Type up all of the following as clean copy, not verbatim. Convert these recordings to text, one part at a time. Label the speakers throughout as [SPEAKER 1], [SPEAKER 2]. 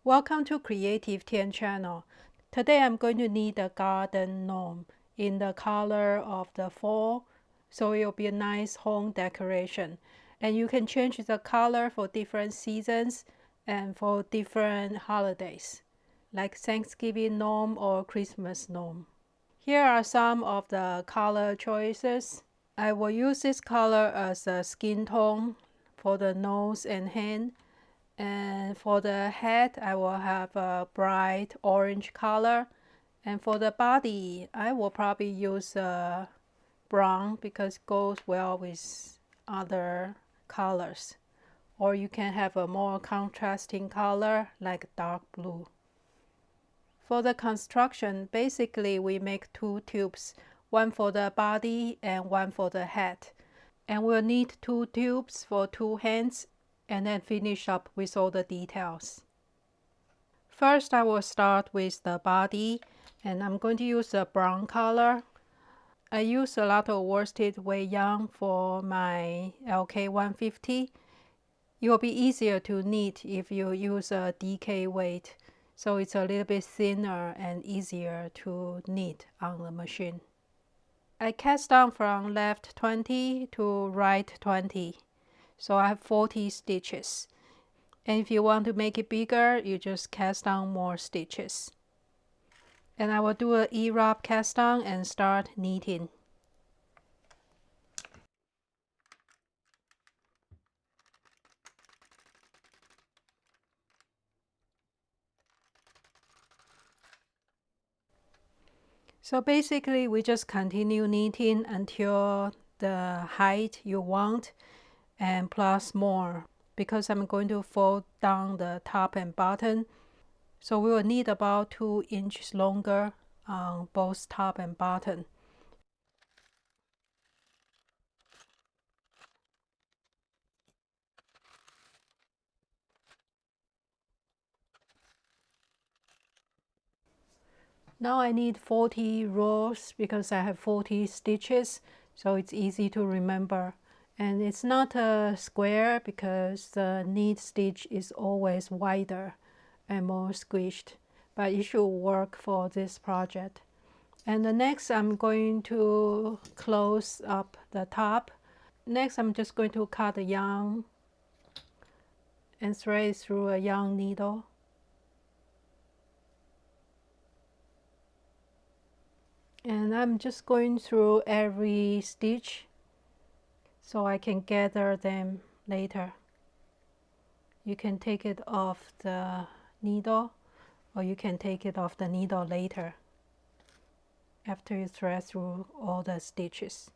[SPEAKER 1] Welcome to Creative Tien channel. Today I'm going to knit a garden gnome in the color of the fall, so it'll be a nice home decoration. And you can change the color for different seasons and for different holidays, like Thanksgiving gnome or Christmas gnome. Here are some of the color choices. I will use this color as a skin tone for the nose and hand. And for the head, I will have a bright orange color. And for the body, I will probably use brown because it goes well with other colors. Or you can have a more contrasting color like dark blue. For the construction, basically we make two tubes, one for the body and one for the head. And we'll need two tubes for two hands and then finish up with all the details. First, I will start with the body, and I'm going to use a brown color. I use a lot of worsted weight yarn for my LK150. It will be easier to knit if you use a DK weight, so it's a little bit thinner and easier to knit on the machine. I cast down from left 20 to right 20. So I have 40 stitches. And if you want to make it bigger, you just cast down more stitches. And I will do an E-wrap cast down and start knitting. So basically we just continue knitting until the height you want and plus more, because I'm going to fold down the top and bottom. So we will need about 2 inches longer on both top and bottom. Now I need 40 rows because I have 40 stitches, so it's easy to remember. And it's not a square because the knit stitch is always wider and more squished, but it should work for this project. And the next I'm going to close up the top. Next I'm just going to cut the yarn and thread it through a yarn needle. And I'm just going through every stitch so I can gather them later. You can take it off the needle, or you can take it off the needle later after you thread through all the stitches.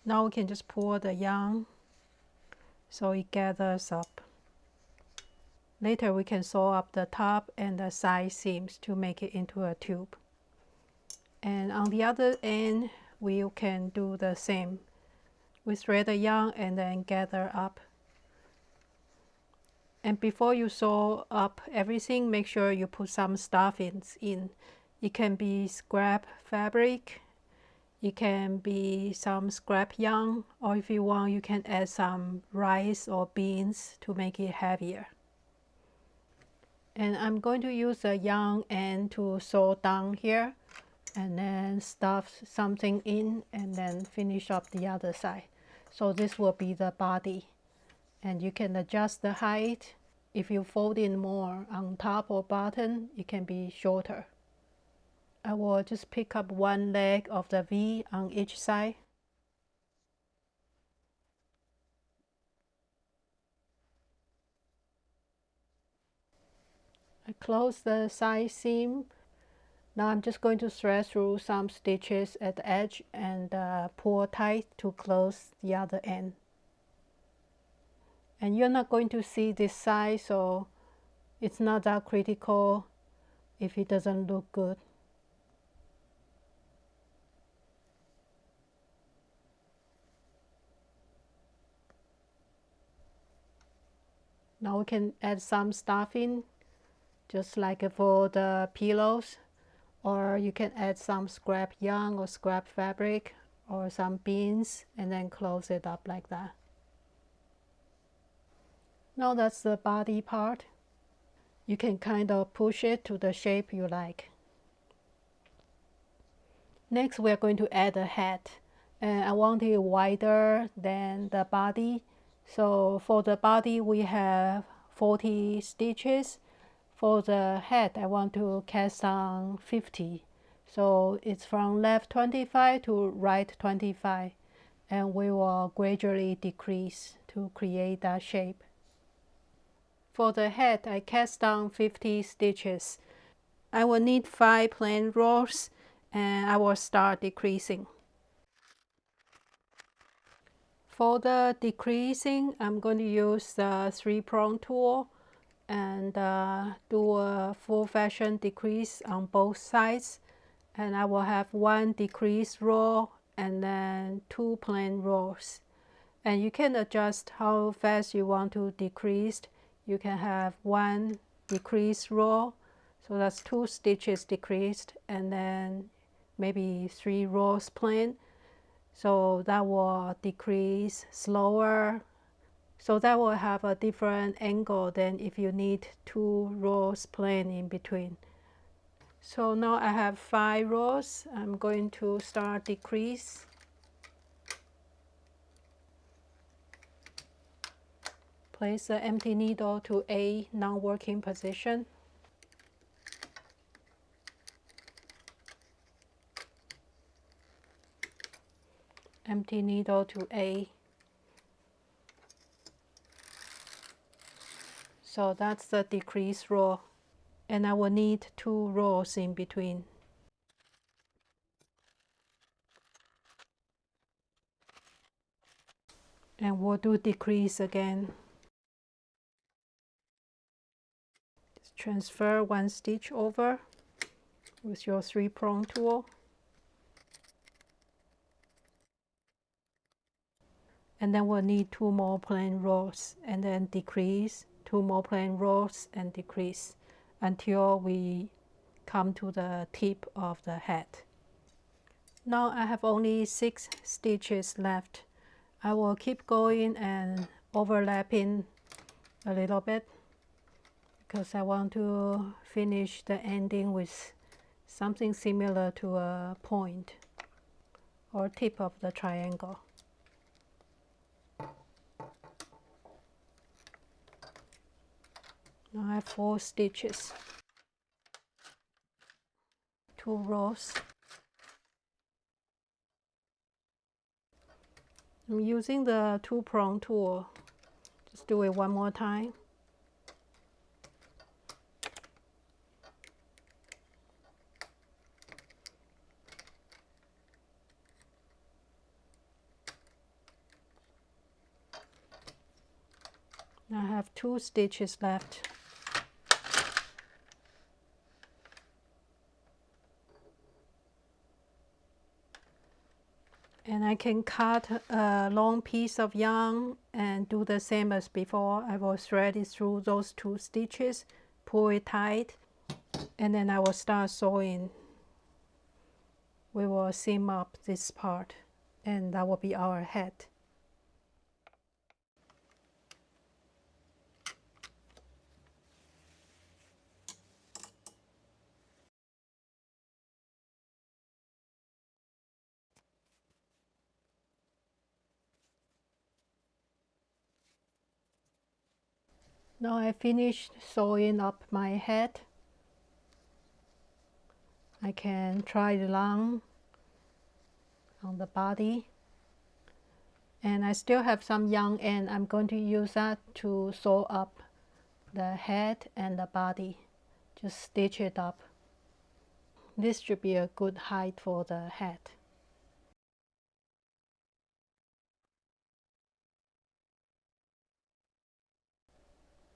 [SPEAKER 1] Now we can just pull the yarn so it gathers up. Later we can sew up the top and the side seams to make it into a tube. And on the other end we can do the same. We thread the yarn and then gather up. And before you sew up everything, make sure you put some stuffings in. It can be scrap fabric, it can be some scrap yarn, or if you want, you can add some rice or beans to make it heavier. And I'm going to use the yarn end to sew down here, and then stuff something in, and then finish up the other side. So this will be the body. And you can adjust the height. If you fold in more on top or bottom, it can be shorter. I will just pick up one leg of the V on each side. I close the side seam. Now I'm just going to thread through some stitches at the edge and pull tight to close the other end. And you're not going to see this side, so it's not that critical if it doesn't look good. Now we can add some stuffing just like for the pillows, or you can add some scrap yarn or scrap fabric or some beans and then close it up like that. Now that's the body part. You can kind of push it to the shape you like. Next, we're going to add a head, and I want it wider than the body. So for the body, we have 40 stitches. For the head, I want to cast on 50. So it's from left 25 to right 25, and we will gradually decrease to create that shape. For the head, I cast on 50 stitches. I will need 5 plain rows, and I will start decreasing. For the decreasing, I'm going to use the 3-prong tool and do a full fashion decrease on both sides. And I will have 1 decrease row and then 2 plain rows. And you can adjust how fast you want to decrease. You can have 1 decrease row, so that's 2 stitches decreased, and then maybe 3 rows plain. So that will decrease slower. So that will have a different angle than if you need 2 rows plain in between. So now I have 5 rows. I'm going to start decrease. Place the empty needle to A non-working position. Empty needle to A. So that's the decrease row. And I will need 2 rows in between. And we'll do decrease again. Just transfer 1 stitch over with your 3-prong tool. And then we'll need 2 more plain rows, and then decrease, 2 more plain rows and decrease until we come to the tip of the head. Now I have only 6 stitches left. I will keep going and overlapping a little bit because I want to finish the ending with something similar to a point or tip of the triangle. Now I have 4 stitches, 2 rows. I'm using the 2-prong tool. Just do it one more time. I have 2 stitches left. And I can cut a long piece of yarn and do the same as before. I will thread it through those 2 stitches, pull it tight, and then I will start sewing. We will seam up this part, and that will be our head. Now I finished sewing up my head. I can try it on the body. And I still have some yarn, and I'm going to use that to sew up the head and the body. Just stitch it up. This should be a good height for the head.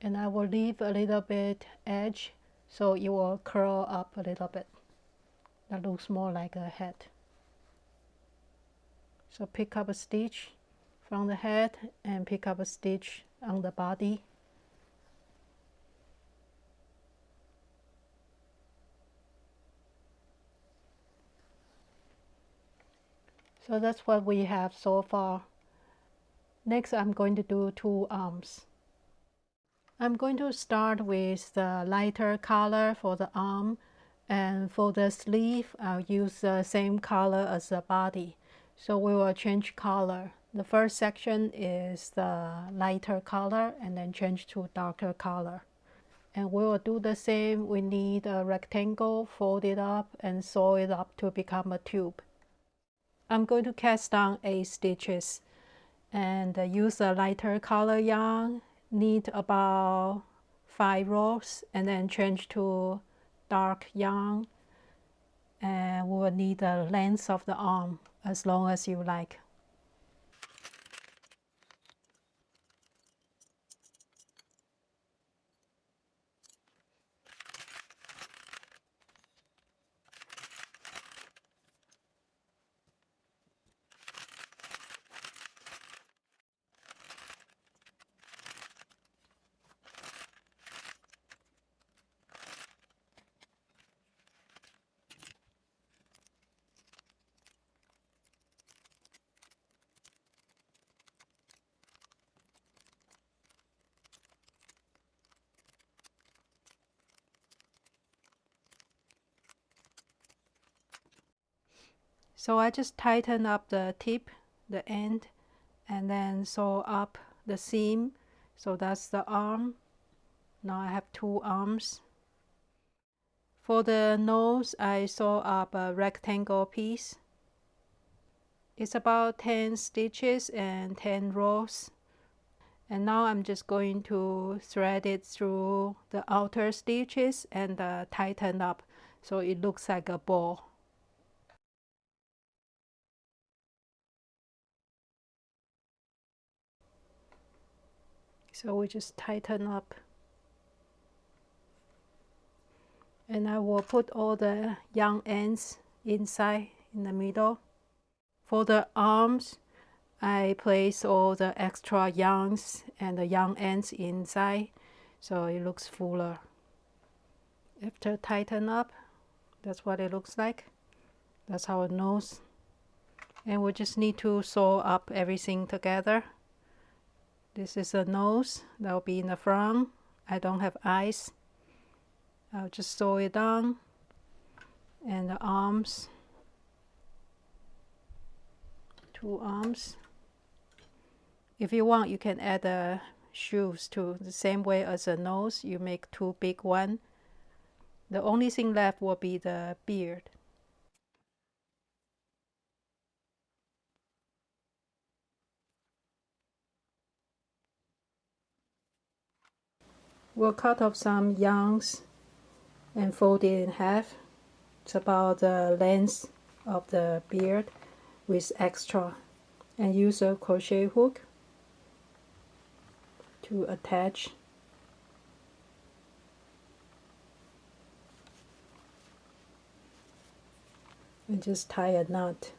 [SPEAKER 1] And I will leave a little bit edge so it will curl up a little bit. That looks more like a head. So pick up a stitch from the head and pick up a stitch on the body. So that's what we have so far. Next, I'm going to do 2 arms. I'm going to start with the lighter color for the arm, and for the sleeve, I'll use the same color as the body. So we will change color. The first section is the lighter color and then change to darker color. And we will do the same. We need a rectangle, fold it up and sew it up to become a tube. I'm going to cast on 8 stitches and use a lighter color yarn, knit about 5 rows and then change to dark yarn, and we will need the length of the arm as long as you like. So I just tighten up the tip, the end, and then sew up the seam. So that's the arm. Now I have 2 arms. For the nose, I sew up a rectangle piece. It's about 10 stitches and 10 rows. And now I'm just going to thread it through the outer stitches and tighten up so it looks like a ball. So we just tighten up. And I will put all the yarn ends inside in the middle. For the arms, I place all the extra yarns and the yarn ends inside so it looks fuller. After tighten up, that's what it looks like. That's our nose. And we just need to sew up everything together. This is the nose that will be in the front. I don't have eyes. I'll just sew it on. And the arms, 2 arms. If you want, you can add the shoes too. The same way as the nose, you make 2 big ones. The only thing left will be the beard. We'll cut off some yarns and fold it in half. It's about the length of the beard with extra. And use a crochet hook to attach. And just tie a knot.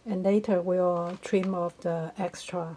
[SPEAKER 1] And later we'll trim off the extra.